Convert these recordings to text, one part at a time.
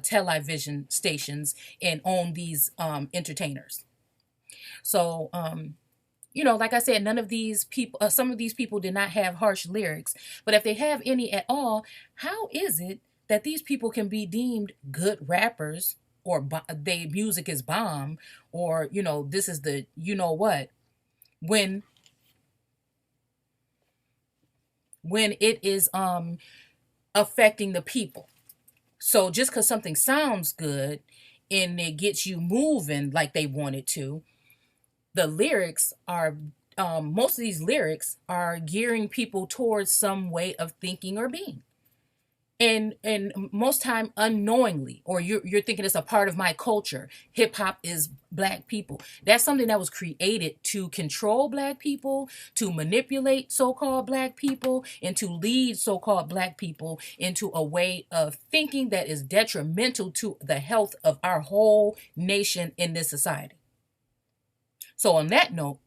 television stations and own these entertainers. So, like I said, none of these people, some of these people did not have harsh lyrics, but if they have any at all, how is it that these people can be deemed good rappers, or their music is bomb, or, this is the, what, when it is affecting the people? So just because something sounds good and it gets you moving like they want it to, the lyrics are, most of these lyrics are gearing people towards some way of thinking or being. And most time unknowingly, or you're thinking it's a part of my culture. Hip hop is black people. That's something that was created to control black people, to manipulate so-called black people, and to lead so-called black people into a way of thinking that is detrimental to the health of our whole nation in this society. So on that note,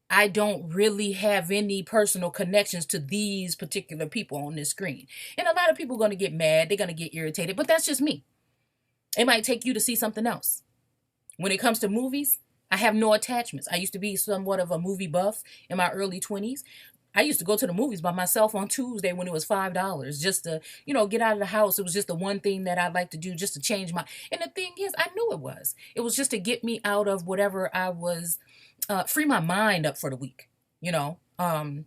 I don't really have any personal connections to these particular people on this screen. And a lot of people are going to get mad. They're going to get irritated. But that's just me. It might take you to see something else. When it comes to movies, I have no attachments. I used to be somewhat of a movie buff in my early 20s. I used to go to the movies by myself on Tuesday when it was $5 just to, get out of the house. It was just the one thing that I'd like to do just to change my... And the thing is, I knew it was. It was just to get me out of whatever I was... free my mind up for the week, and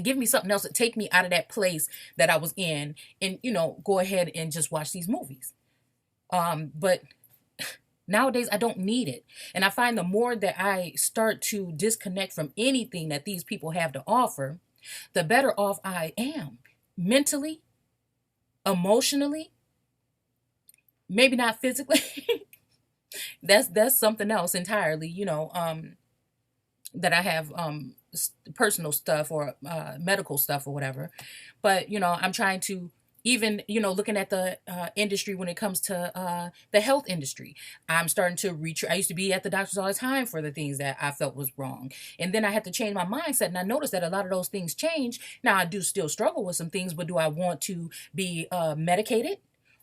give me something else to take me out of that place that I was in, and, go ahead and just watch these movies. But nowadays I don't need it. And I find the more that I start to disconnect from anything that these people have to offer, the better off I am mentally, emotionally, maybe not physically. That's something else entirely, that I have personal stuff or medical stuff or whatever. But, I'm trying to even, looking at the industry when it comes to the health industry. I'm starting to reach. I used to be at the doctor's all the time for the things that I felt was wrong. And then I had to change my mindset. And I noticed that a lot of those things change. Now, I do still struggle with some things, but do I want to be medicated?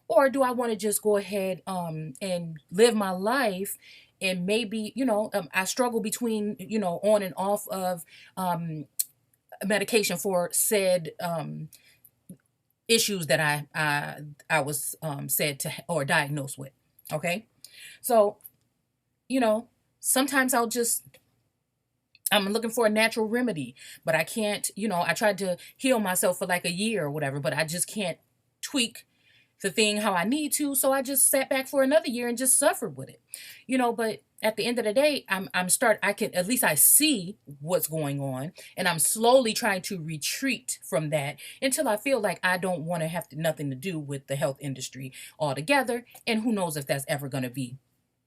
Or do I want to just go ahead and live my life? And maybe, I struggle between, on and off of medication for said issues that I was said to or diagnosed with. Okay. So, sometimes I'm looking for a natural remedy, but I can't, I tried to heal myself for like a year or whatever, but I just can't tweak the thing how I need to. So I just sat back for another year and just suffered with it, but at the end of the day, at least I see what's going on, and I'm slowly trying to retreat from that until I feel like I don't want to have nothing to do with the health industry altogether. And who knows if that's ever going to be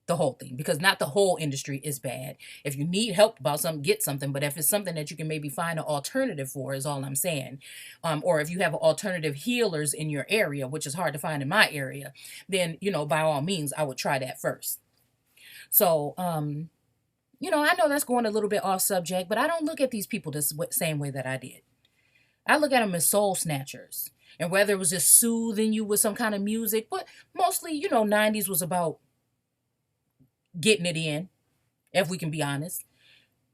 the whole thing, because not the whole industry is bad. If you need help about something, get something. But if it's something that you can maybe find an alternative for, is all I'm saying. Or if you have alternative healers in your area, which is hard to find in my area, then, by all means, I would try that first. So, I know that's going a little bit off subject, but I don't look at these people the same way that I did. I look at them as soul snatchers. And whether it was just soothing you with some kind of music, but mostly, 90s was about getting it in, if we can be honest,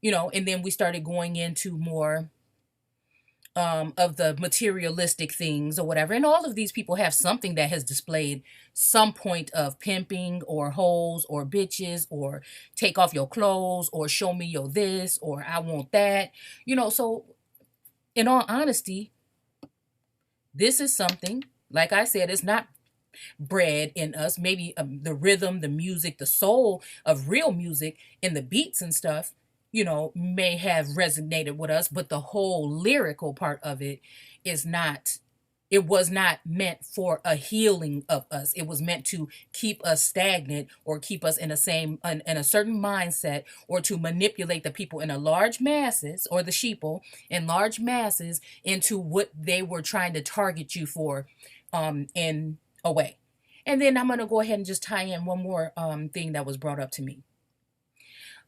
and then we started going into more of the materialistic things or whatever. And all of these people have something that has displayed some point of pimping or hoes or bitches or take off your clothes or show me your this or I want that, so in all honesty, this is something, like I said, it's not bred in us. Maybe the rhythm, the music, the soul of real music and the beats and stuff, may have resonated with us, but the whole lyrical part of it was not meant for a healing of us. It was meant to keep us stagnant or keep us in a certain mindset, or to manipulate the people in a large masses, or the sheeple in large masses, into what they were trying to target you for in a way. And then I'm going to go ahead and just tie in one more thing that was brought up to me.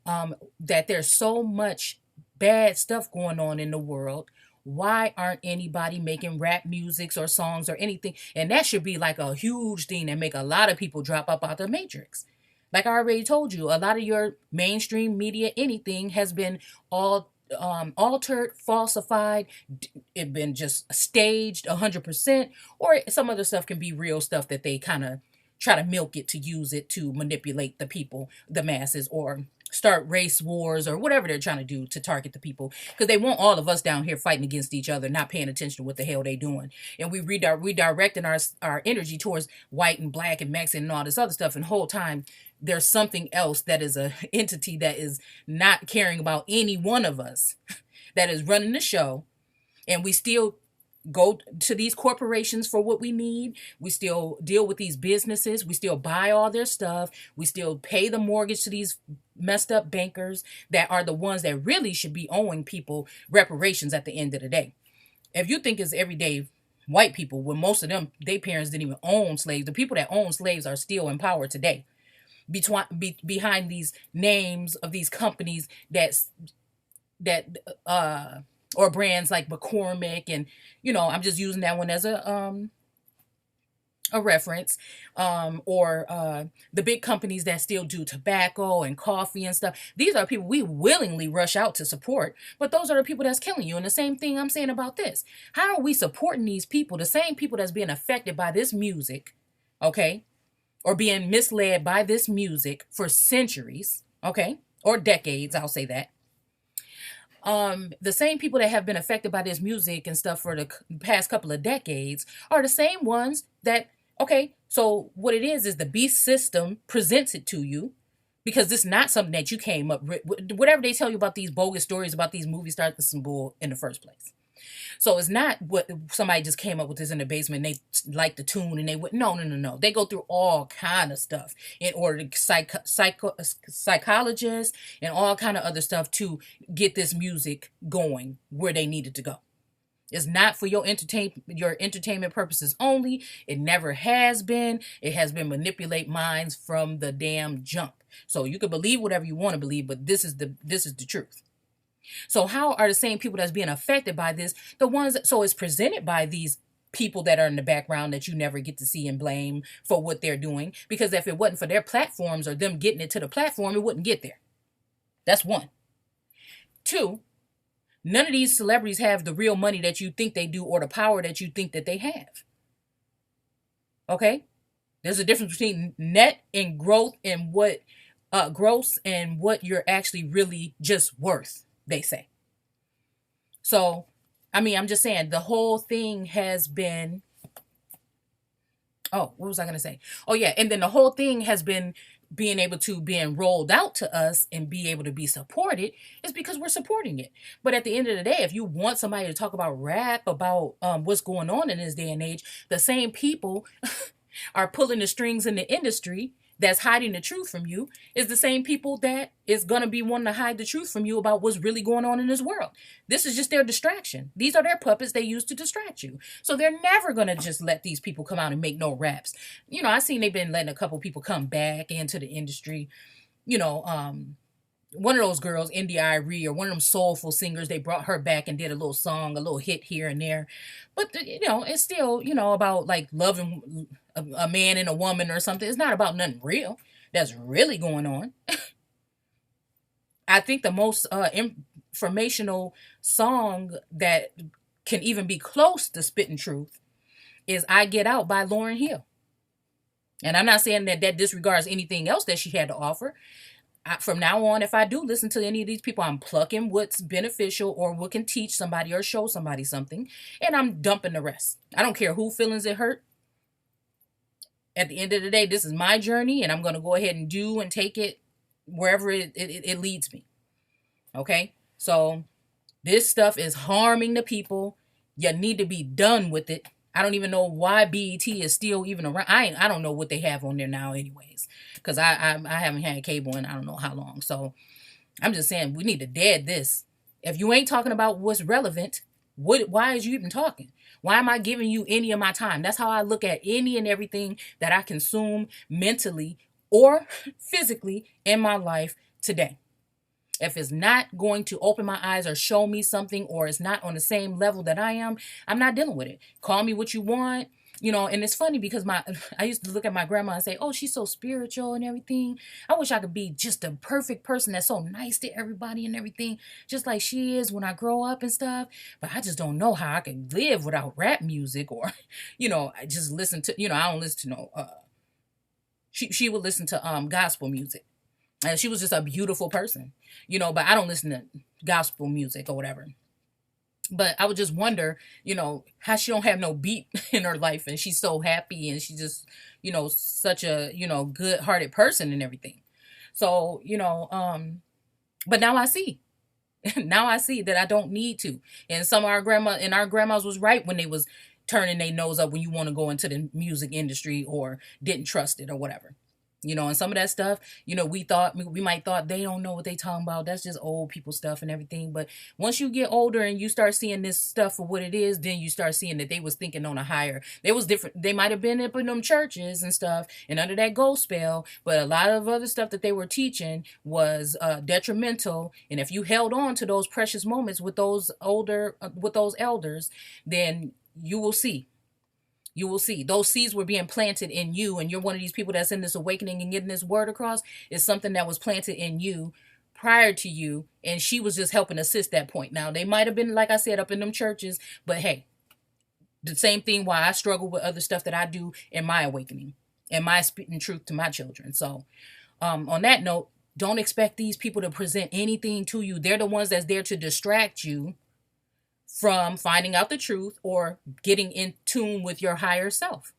That there's so much bad stuff going on in the world. Why aren't anybody making rap musics or songs or anything? And that should be like a huge thing that make a lot of people drop up out the matrix. Like I already told you, a lot of your mainstream media, anything has been all altered, falsified, it been just staged 100%, or some other stuff can be real stuff that they kind of try to milk it to use it to manipulate the people, the masses, or start race wars or whatever they're trying to do to target the people, because they want all of us down here fighting against each other, not paying attention to what the hell they doing, and we redirecting our energy towards white and black and Mexican and all this other stuff, and the whole time there's something else that is a entity that is not caring about any one of us that is running the show, and we still go to these corporations for what we need. We still deal with these businesses. We still buy all their stuff. We still pay the mortgage to these messed up bankers that are the ones that really should be owing people reparations at the end of the day. If you think it's everyday white people, when most of them, their parents didn't even own slaves, the people that own slaves are still in power today. Behind these names of these companies that or brands like McCormick, and I'm just using that one as a reference, or the big companies that still do tobacco and coffee and stuff. These are people we willingly rush out to support, but those are the people that's killing you. And the same thing I'm saying about this. How are we supporting these people, the same people that's being affected by this music, okay, or being misled by this music for centuries, okay, or decades, I'll say that. The same people that have been affected by this music and stuff for the past couple of decades are the same ones that, okay, so what it is the beast system presents it to you, because this is not something that you came up with. Whatever they tell you about these bogus stories about these movie stars, this is some bull in the first place. So it's not what somebody just came up with this in the basement and they like the tune and they would, no. They go through all kind of stuff in order to psychologists and all kind of other stuff to get this music going where they need it to go. It's not for your entertainment purposes only. It never has been. It has been manipulate minds from the damn jump. So you can believe whatever you want to believe, but this is the truth. So how are the same people that's being affected by this the ones so it's presented by these people that are in the background that you never get to see and blame for what they're doing? Because if it wasn't for their platforms or them getting it to the platform, it wouldn't get there. That's one. Two, none of these celebrities have the real money that you think they do or the power that you think that they have. Okay? There's a difference between net and growth and what gross and what you're actually really just worth, they say. So, I'm just saying the whole thing has been, what was I going to say? Oh yeah. And then the whole thing has been being rolled out to us and be able to be supported is because we're supporting it. But at the end of the day, if you want somebody to talk about rap, about what's going on in this day and age, the same people are pulling the strings in the industry that's hiding the truth from you is the same people that is going to be wanting to hide the truth from you about what's really going on in this world. This is just their distraction. These are their puppets they use to distract you. So they're never going to just let these people come out and make no raps. I seen they've been letting a couple people come back into the industry. One of those girls, India.Arie, or one of them soulful singers, they brought her back and did a little song, a little hit here and there. But, it's still, about like loving a man and a woman or something. It's not about nothing real that's really going on. I think the most informational song that can even be close to spitting truth is I Get Out by Lauryn Hill. And I'm not saying that disregards anything else that she had to offer. From now on, if I do listen to any of these people, I'm plucking what's beneficial or what can teach somebody or show somebody something, and I'm dumping the rest. I don't care who feelings it hurt. At the end of the day, this is my journey, and I'm going to go ahead and do and take it wherever it leads me. Okay? So this stuff is harming the people. You need to be done with it. I don't even know why BET is still even around. I don't know what they have on there now anyways. Because I haven't had cable in I don't know how long. So I'm just saying we need to dead this. If you ain't talking about what's relevant, why is you even talking? Why am I giving you any of my time? That's how I look at any and everything that I consume mentally or physically in my life today. If it's not going to open my eyes or show me something, or it's not on the same level that I am, I'm not dealing with it. Call me what you want. And it's funny because I used to look at my grandma and say, oh, she's so spiritual and everything. I wish I could be just a perfect person that's so nice to everybody and everything, just like she is when I grow up and stuff. But I just don't know how I can live without rap music, or, I just listen to, I don't listen to no, she would listen to gospel music. And she was just a beautiful person, but I don't listen to gospel music or whatever. But I would just wonder, how she don't have no beat in her life and she's so happy and she's just, such a, good-hearted person and everything. So, but now I see. Now I see that I don't need to. And our grandmas was right when they was turning their nose up when you want to go into the music industry or didn't trust it or whatever. And some of that stuff, we might thought they don't know what they talking about. That's just old people stuff and everything. But once you get older and you start seeing this stuff for what it is, then you start seeing that they was thinking on a higher. They was different. They might have been up in them churches and stuff and under that ghost spell, but a lot of other stuff that they were teaching was detrimental. And if you held on to those precious moments with those elders, then you will see. You will see those seeds were being planted in you, and you're one of these people that's in this awakening and getting this word across. Is something that was planted in you prior to you, and she was just helping assist that point. Now, they might have been, like I said, up in them churches, but hey, the same thing why I struggle with other stuff that I do in my awakening and my speaking truth to my children. So on that note, don't expect these people to present anything to you. They're the ones that's there to distract you from finding out the truth or getting in tune with your higher self.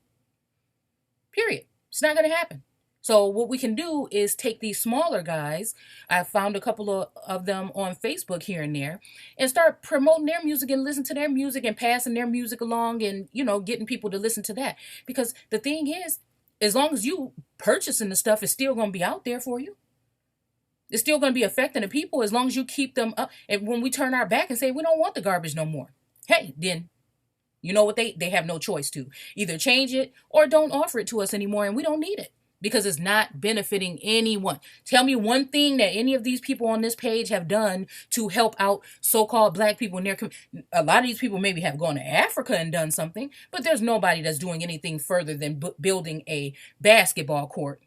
Period. It's not going to happen. So what we can do is take these smaller guys, I found a couple of them on Facebook here and there, and start promoting their music and listen to their music and passing their music along and, getting people to listen to that. Because the thing is, as long as you purchasing the stuff, it's still going to be out there for you. It's still going to be affecting the people as long as you keep them up. And when we turn our back and say, we don't want the garbage no more. Hey, then you know what? They have no choice to either change it or don't offer it to us anymore. And we don't need it because it's not benefiting anyone. Tell me one thing that any of these people on this page have done to help out so-called black people in their community. A lot of these people maybe have gone to Africa and done something, but there's nobody that's doing anything further than building a basketball court.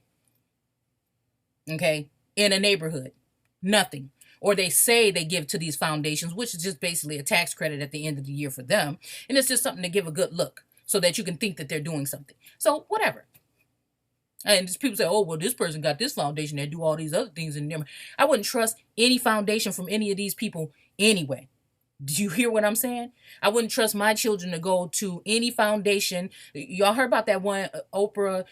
Okay. In a neighborhood. Nothing. Or they say they give to these foundations, which is just basically a tax credit at the end of the year for them. And it's just something to give a good look so that you can think that they're doing something. So whatever. And just people say, oh, well, this person got this foundation that do all these other things in them. I wouldn't trust any foundation from any of these people anyway. Do you hear what I'm saying? I wouldn't trust my children to go to any foundation. Y'all heard about that one Oprah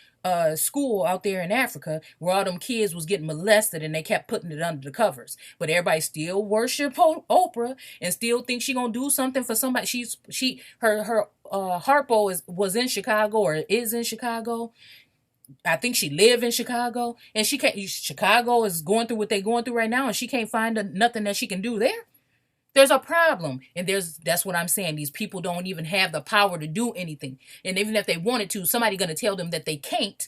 school out there in Africa where all them kids was getting molested and they kept putting it under the covers. But everybody still worship Oprah and still think she gonna do something for somebody. Her Harpo was in Chicago or is in Chicago. I think she live in Chicago, and Chicago is going through what they're going through right now, and she can't find nothing that she can do there. There's a problem. And that's what I'm saying. These people don't even have the power to do anything. And even if they wanted to, somebody's going to tell them that they can't.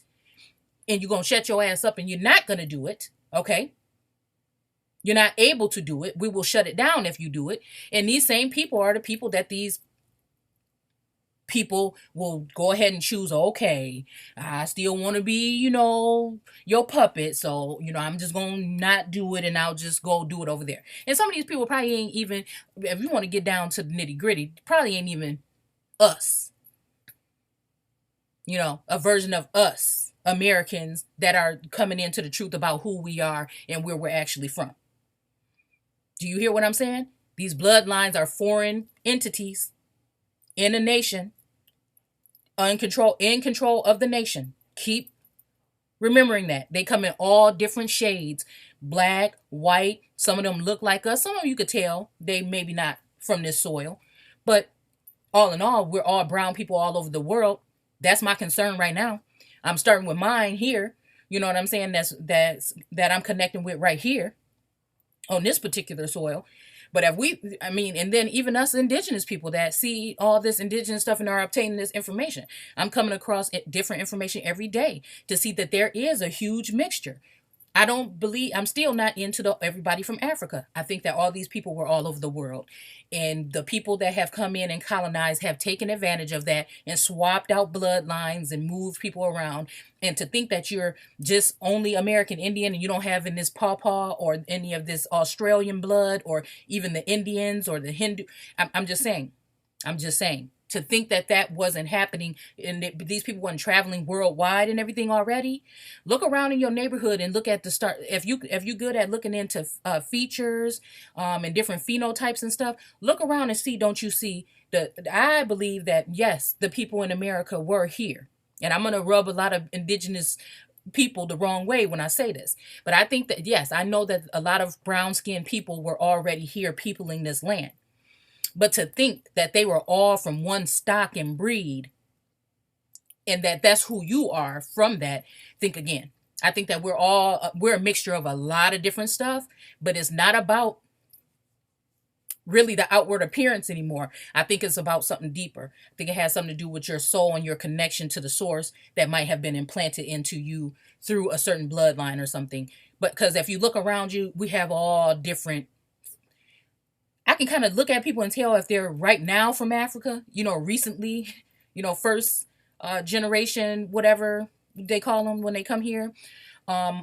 And you're going to shut your ass up and you're not going to do it. Okay? You're not able to do it. We will shut it down if you do it. And these same people are the people that these people will go ahead and choose, okay, I still want to be, your puppet. So, I'm just going to not do it and I'll just go do it over there. And some of these people probably ain't even, if you want to get down to the nitty gritty, probably ain't even us. A version of us, Americans that are coming into the truth about who we are and where we're actually from. Do you hear what I'm saying? These bloodlines are foreign entities in a nation, in control of the nation. Keep remembering that. They come in all different shades. Black, white, some of them look like us. Some of you could tell they maybe not from this soil. But all in all, we're all brown people all over the world. That's my concern right now. I'm starting with mine here. You know what I'm saying? That I'm connecting with right here on this particular soil. But and then even us indigenous people that see all this indigenous stuff and are obtaining this information. I'm coming across different information every day to see that there is a huge mixture. I don't believe, I'm still not into the everybody from Africa. I think that all these people were all over the world. And the people that have come in and colonized have taken advantage of that and swapped out bloodlines and moved people around. And to think that you're just only American Indian and you don't have in this pawpaw or any of this Australian blood or even the Indians or the Hindu. I'm just saying. I'm just saying. To think that that wasn't happening and that these people weren't traveling worldwide and everything already. Look around in your neighborhood and look at the start. If you good at looking into features and different phenotypes and stuff, look around and see. Don't you see the? I believe that yes, the people in America were here, and I'm gonna rub a lot of indigenous people the wrong way when I say this. But I think that yes, I know that a lot of brown skinned people were already here peopling this land. But to think that they were all from one stock and breed and that that's who you are from that, think again. I think that we're a mixture of a lot of different stuff, but it's not about really the outward appearance anymore. I think it's about something deeper. I think it has something to do with your soul and your connection to the source that might have been implanted into you through a certain bloodline or something. But because if you look around you, we have all different. I can kind of look at people and tell if they're right now from Africa, recently, first generation, whatever they call them when they come here,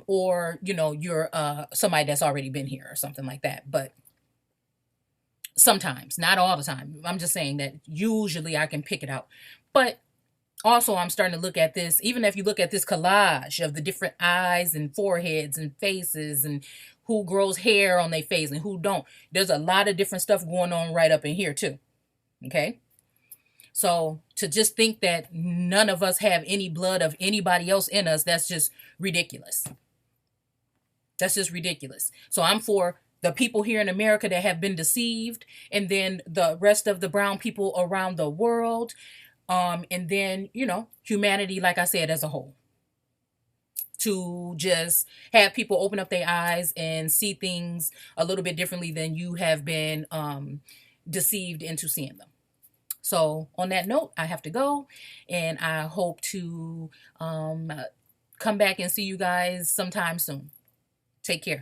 or you're somebody that's already been here or something like that. But sometimes, not all the time. I'm just saying that usually I can pick it out. But also, I'm starting to look at this, even if you look at this collage of the different eyes and foreheads and faces and who grows hair on their face and who don't. There's a lot of different stuff going on right up in here too. Okay? So to just think that none of us have any blood of anybody else in us, that's just ridiculous. That's just ridiculous. So I'm for the people here in America that have been deceived, and then the rest of the brown people around the world, and then, humanity, like I said, as a whole. To just have people open up their eyes and see things a little bit differently than you have been deceived into seeing them. So on that note, I have to go, and I hope to come back and see you guys sometime soon. Take care.